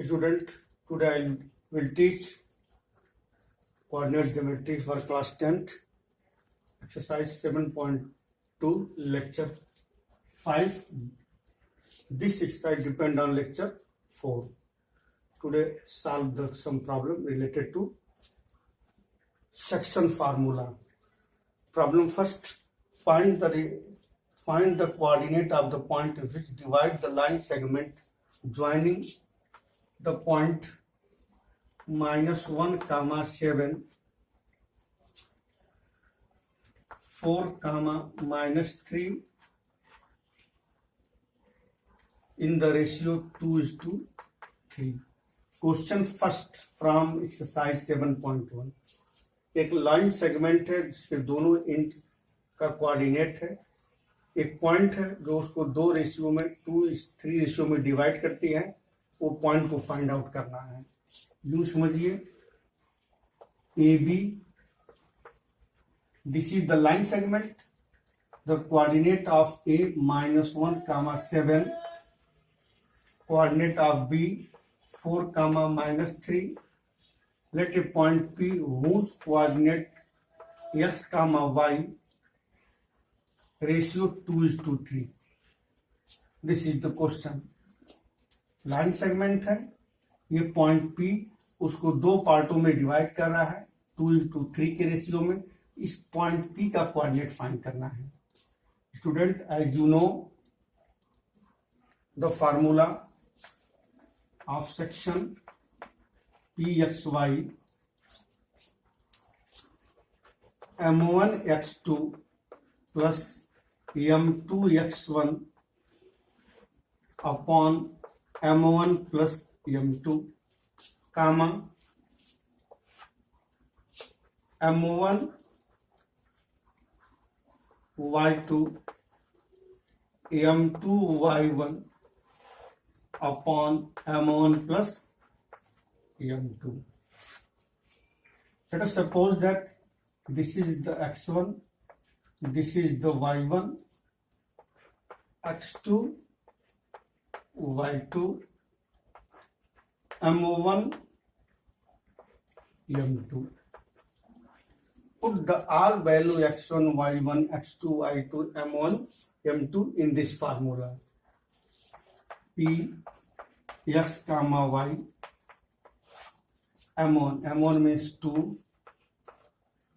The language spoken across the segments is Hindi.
Student, today I will teach coordinate geometry for class 10th, exercise 7.2, lecture 5. This exercise depend on lecture 4. Today solve some problem related to section formula. Problem first, find the coordinate of the point which divide the line segment joining the point -1, 7, 4, -3 in the ratio 2:3. Question first from exercise 7.1. एक लाइन सेगमेंट है जिसके दोनों एंड का कोऑर्डिनेट है, एक पॉइंट है जो उसको 2 रेशियो में 2:3 रेशियो में डिवाइड करती है. वो पॉइंट को फाइंड आउट करना है. यूं समझिए, A B, this is the line segment. The coordinate of A -1, 7, coordinate of B 4, -3. Let a point P whose coordinate x, y ratio 2:3. This is the question. Line segment है, ये पॉइंट P उसको 2 पार्टों में डिवाइड कर रहा है 2:3 के रेशियो में. इस पॉइंट P का कोऑर्डिनेट फाइंड करना है. Student, as you know the formula of section PXY M1x2 plus M2x1 upon M1 plus M2, comma M1 y2 M2 y1 upon M1 plus M2. Let us suppose that this is the x1, this is the y1, x2, y2, M1, M2. Put the all value x1, y1, x2, y2, M1, M2 in this formula. P x, y, M1 means 2,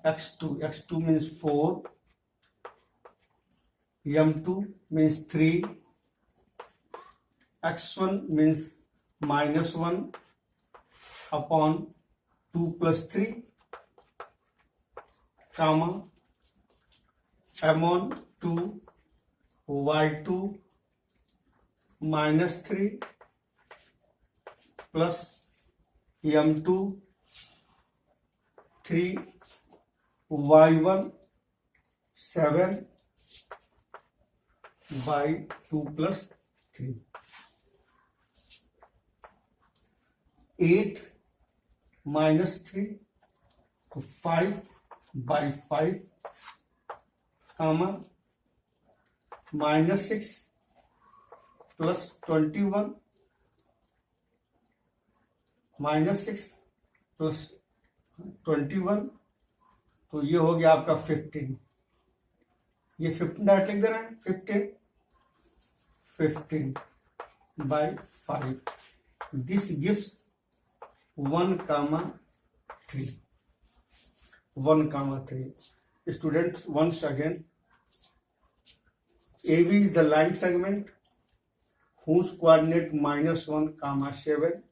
x2 means 4, M2 means 3, x1 means -1 upon 2 plus 3, comma M1 2, y2 -3 plus M2 3, y1 7 by 2 plus 3, 8 -3 to 5 by 5, comma -6 plus 21, -6 plus 21, तो ये हो गया आपका 15. ये 15 डायरेक्ट लिख दे रहे हैं. 15 by 5. This gives 1, 3. 1, 3. Students, once again, AB is the line segment whose coordinate -1, 7,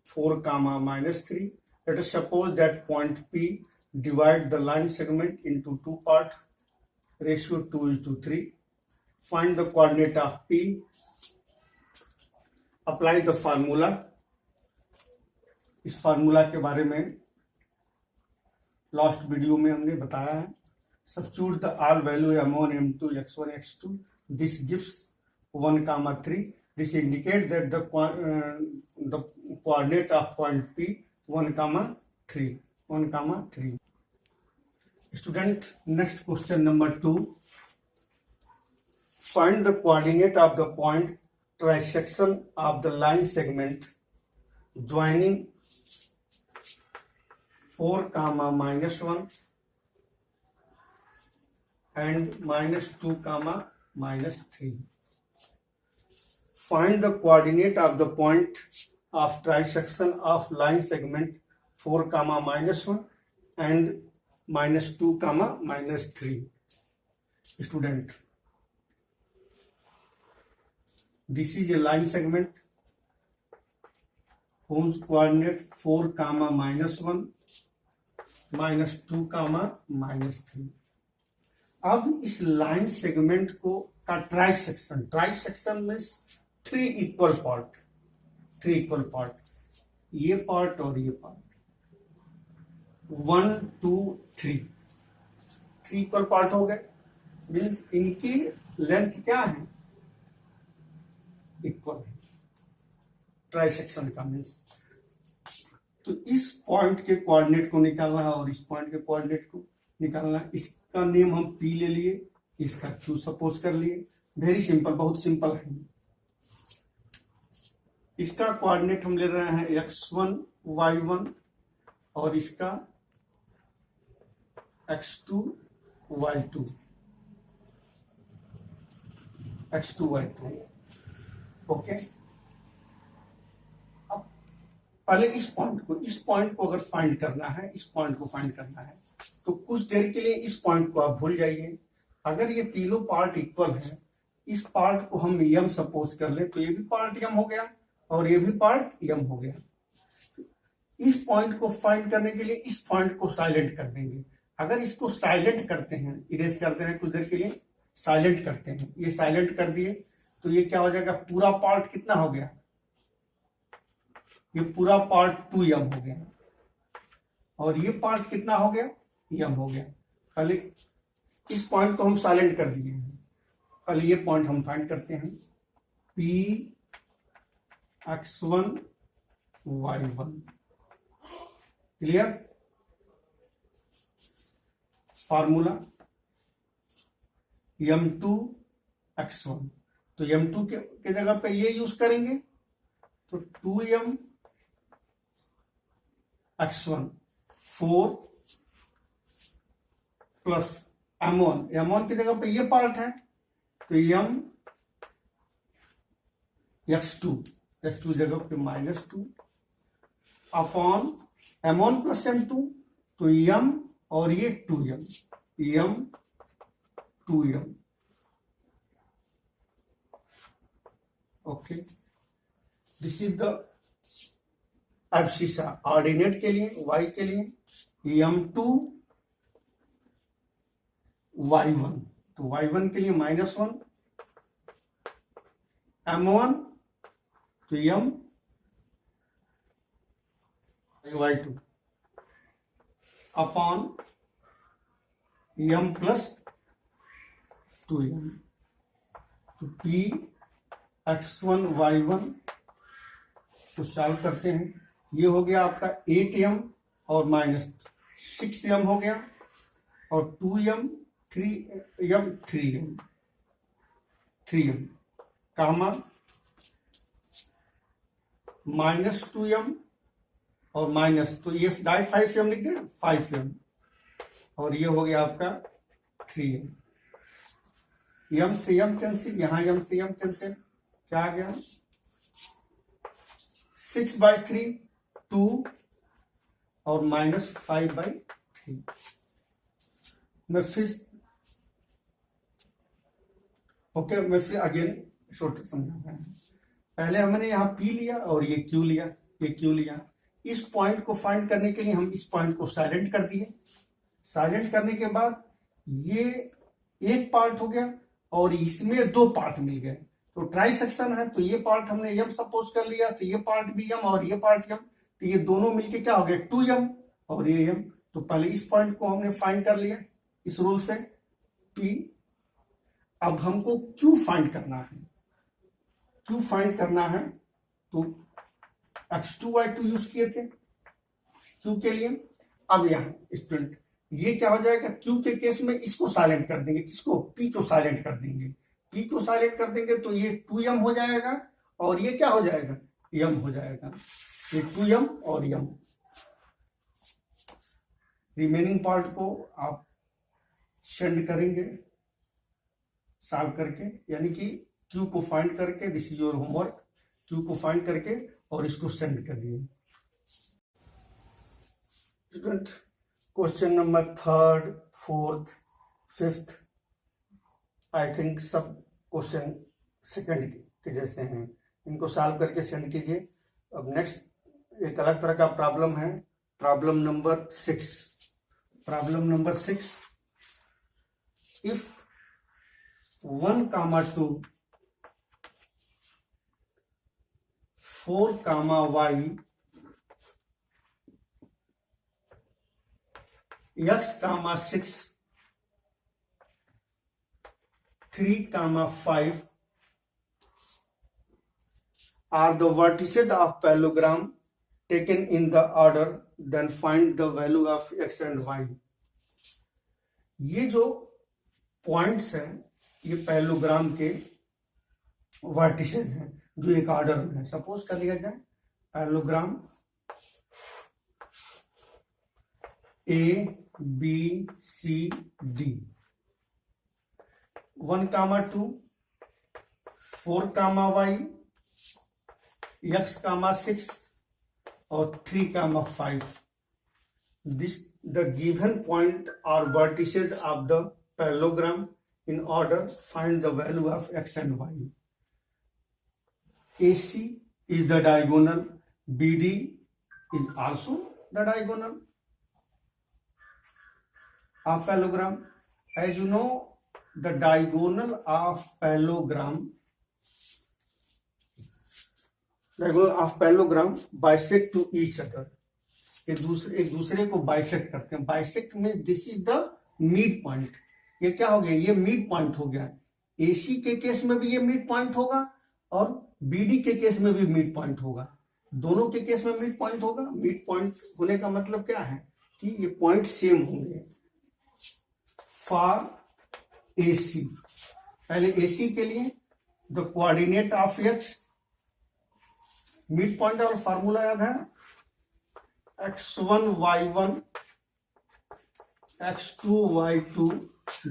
4, -3. Let us suppose that point P divide the line segment into 2 parts, ratio 2:3. Find the coordinate of P. Apply the formula. इस फार्मूला के बारे में लास्ट वीडियो में हमने बताया है. Substitute the all value M1, M2, x1, x2. This gives 1, 3. This indicates that the coordinate of point P 1, 3. 1, 3. Student, next question number 2. find the coordinate of the point trisection of the line segment joining 4 comma -1 and -2 comma -3. Find the coordinate of the point of trisection of line segment 4 comma -1 and -2 comma -3. Student, this is a line segment whose coordinate 4 comma -1 -2 comma -3. अब इस लाइन सेगमेंट को का ट्राइसेक्शन में 3 इक्वल पार्ट, ये पार्ट और ये पार्ट, 1 2 3 इक्वल पार्ट हो गए। मीन्स इनकी लेंथ क्या है, इक्वल है ट्राइसेक्शन का। मीन्स तो इस पॉइंट के कोऑर्डिनेट को निकालना है और इस पॉइंट के कोऑर्डिनेट को निकालना है। इसका नेम हम P ले लिए, इसका Q सपोज कर लिए। वेरी सिंपल, बहुत सिंपल है। इसका कोऑर्डिनेट हम ले रहे हैं x1 y1 और इसका x2 y2 ओके। अब पहले इस पॉइंट को अगर फाइंड करना है, तो कुछ देर के लिए इस पॉइंट को आप भूल जाइए। अगर ये तीनों पार्ट इक्वल हैं, इस पार्ट को हम यम सपोज कर ले, तो ये भी पार्ट यम हो गया और ये भी पार्ट यम हो गया। इस पॉइंट को फाइंड करने के लिए इस पॉइंट को साइलेंट कर देंगे। अगर इसको साइलेंट करते हैं, इरेज करते हैं, कुछ देर के लिए साइलेंट करते हैं, ये साइलेंट कर दिए तो ये क्या हो जाएगा, पूरा पार्ट कितना हो गया, ये पूरा पार्ट 2m हो गया और ये पार्ट कितना हो गया, m हो गया। पहले इस पॉइंट को हम साइलेंट कर दिए हैं, पहले ये पॉइंट हम फाइंड करते हैं। P x1 y1 clear. Formula m2 x1, तो m2 के जगह पे ये यूज करेंगे, तो 2m x1 4 प्लस m1 की जगह पे ये पार्ट है, तो m x2 जगह पे -2 अपॉन m1 प्लस m2, तो m और ये 2m 2m okay. This is the abscissa ordinate के लिए, y के लिए m2 y1, तो y1 के लिए -1 m1, तो m y2 upon m plus 2m, तो P x1 y1 तो सॉल्व करते हैं। ये हो गया आपका 8m और -6m हो गया और 2m 3m कामा -2m और माइनस, तो ये 5m लिख दें, 5m और ये हो गया आपका 3m। m से m कैंसिल, यहां m से m कैंसिल, क्या आ गया 6/3 2 और -5/3। मैं फिर अगेन शॉर्ट समझा रहा हूं। पहले हमने यहाँ P लिया और ये Q लिया। इस पॉइंट को फाइंड करने के लिए हम इस पॉइंट को साइलेंट कर दिए। साइलेंट करने के बाद ये एक पार्ट हो गया और इसमें 2 पार्ट मिल गए, तो ट्राइसेक्शन है, तो ये पार्ट हमने m सपोज कर लिया, तो ये पार्ट भी m और ये पार्ट m, तो ये दोनों मिलके क्या हो गया 2m और ये m। तो पहले इस पॉइंट को हमने फाइंड कर लिया इस रूल से P। अब हमको Q फाइंड करना है, तो x2 y2 यूज किए थे Q के लिए। अब यहाँ स्टूडेंट ये क्या हो जाएगा, Q के केस में इसको साइलेंट कर देंगे, किसको, P को साइलेंट कर देंगे। p को साइलेंट कर देंगे तो ये 2m हो जाएगा और ये क्या हो जाएगा, m हो जाएगा। ये 2m और m। रिमेनिंग पार्ट को आप सेंड करेंगे सॉल्व करके, यानी कि q को फाइंड करके, this is your homework, q को फाइंड करके और इसको सेंड करिए। Student question number 3rd, 4th, 5th I think सब क्वेश्चन सेकंड के जैसे हैं, इनको सॉल्व करके सेंड कीजिए। अब नेक्स्ट एक अलग तरह का प्रॉब्लम है, problem number 6। Problem number 6, if 1, 2, 4, y, x, 6, 3, 5 are the vertices of parallelogram taken in the order, then find the value of x and y। ये जो पॉइंट्स हैं ये पैरेललोग्राम के वर्टिसेस हैं जो एक ऑर्डर में है। सपोज कर लिया जाए parallelogram A B C D, 1, 2, 4, y, x, 6 और 3, 5। This the given point or vertices of the parallelogram in order, find the value of x and y। AC is the diagonal, BD is also the diagonal of parallelogram। As you know, the diagonal of parallelogram bisect to each other। एक दूसरे को बाइसेक्ट करते हैं। बाइसेक्ट में this is the mid point. ये क्या हो गया, ये मिड पॉइंट हो गया। AC के केस में भी ये मिड पॉइंट होगा और BD के केस में भी मिड पॉइंट होगा। दोनों के केस में मिड पॉइंट होगा। मिड पॉइंट होने का मतलब क्या है कि ये पॉइंट सेम होंगे। फॉर AC, पहले AC के लिए the coordinate of x, mid point और फॉर्मूला याद है, x1 y1 x2 y2,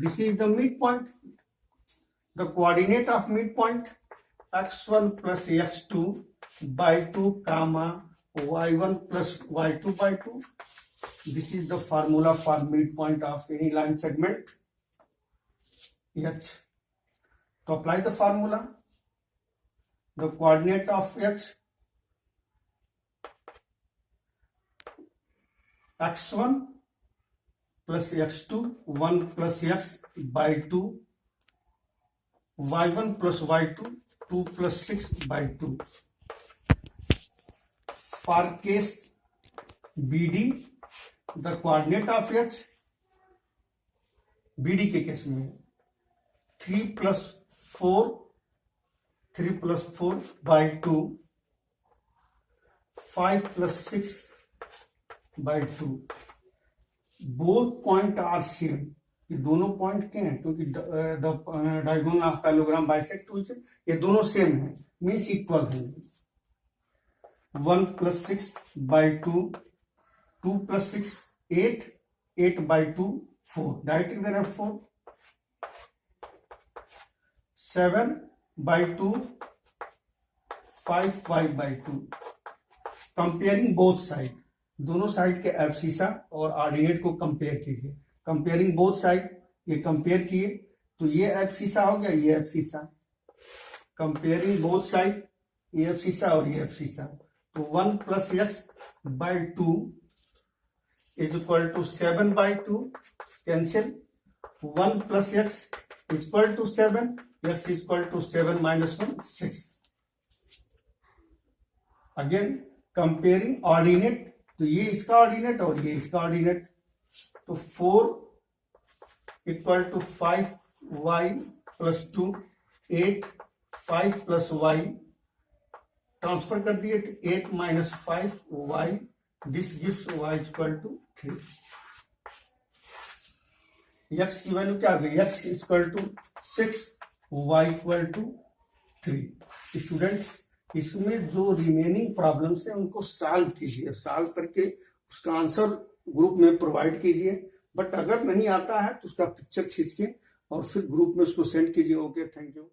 this is the midpoint। the coordinate of midpoint x1 plus x2 by 2 comma y1 plus y2 by 2, this is the formula for midpoint of any line segment h। to apply the formula, the coordinate of h x1 plus x2 1 plus x by 2, y1 plus y2 2 plus 6 by 2। for case BD, the coordinate of h, BD के केस में 3 plus 4 by 2, 5 plus 6 by 2। Both point are same, ये दोनों पॉइंट क्या हैं, क्योंकि diagonal of parallelogram bisect to each, ये दोनों सेम है, मीन्स इक्वल है। 1 plus 6 by 2, 2 plus 6 8, 8 by 2 4, directly there are 4। 7 by 2 5, 5 by 2। Comparing both side, दोनों साइड के एब्सिसा और ऑर्डिनेट को कंपेयर कीजिए। कंपेयरिंग बोथ साइड, ये कंपेयर किए तो ये एब्सिसा हो गया, ये एब्सिसा। कंपेयरिंग बोथ साइड, ये एब्सिसा और ये एब्सिसा, तो 1 plus x by 2 is equal to 7 by 2, cancel. 1 plus x is equal to 7, x is equal to 7 minus 1 6। Again comparing ordinate, तो ये इसका ऑर्डिनेट और ये इसका ऑर्डिनेट, तो 4 equal to 5y plus 2 8, 5 plus y transfer कर दिए तो 8 minus 5y, this gives y equal to 3। x की वैल्यू क्या आ गई, x equal to 6 y equal to 3। Students इसमें जो रिमेनिंग प्रॉब्लम्स हैं उनको सॉल्व कीजिए, सॉल्व करके उसका आंसर ग्रुप में प्रोवाइड कीजिए। बट अगर नहीं आता है तो उसका पिक्चर खींच के और फिर ग्रुप में उसको सेंड कीजिए। Okay, thank you.